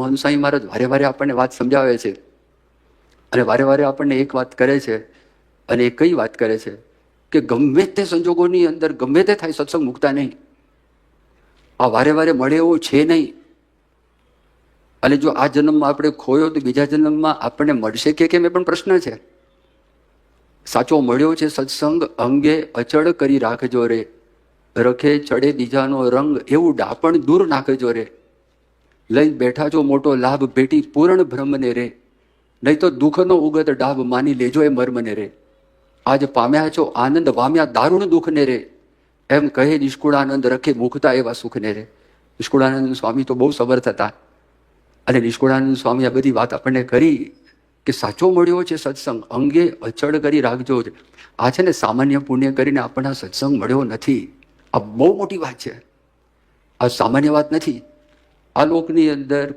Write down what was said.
હંસાઈ મહારાજ વારે વારે આપણને વાત સમજાવે છે અને વારે વારે આપણને એક વાત કરે છે. અને એ કઈ વાત કરે છે કે ગમે તે સંજોગોની અંદર ગમે તે થાય સત્સંગ મૂકતા નહીં. આ વારે વારે મળે એવું છે નહીં. અને જો આ જન્મમાં આપણે ખોયો તો બીજા જન્મમાં આપણને મળશે કે કેમ એ પણ પ્રશ્ન છે. સાચો મળ્યો છે સત્સંગ અંગે અચળ કરી રાખજો રે, રખે ચડે બીજાનો રંગ એવું ડાપણ દૂર નાખજો રે. લઈ બેઠા છો મોટો લાભ ભેટી પૂર્ણ બ્રહ્મને રે, નહીં તો દુઃખનો ઉગત ડાબ માની લેજો એ મર્મને રે. આજ પામ્યા છો આનંદ પામ્યા દારૂણ દુઃખને રે, એમ કહે નિષ્કુળાનંદ રખે મુકતા એવા સુખને રે. નિષ્કુળાનંદ સ્વામી તો બહુ સમર્થ હતા અને નિષ્કુળાનંદ સ્વામી આ બધી વાત આપણને કરી કે સાચો મળ્યો છે સત્સંગ અંગે અચળ કરી રાખજો. આ છે ને સામાન્ય પુણ્ય કરીને આપણને સત્સંગ મળ્યો નથી. આ બહુ મોટી વાત છે. આ સામાન્ય વાત નથી. આ લોકની અંદર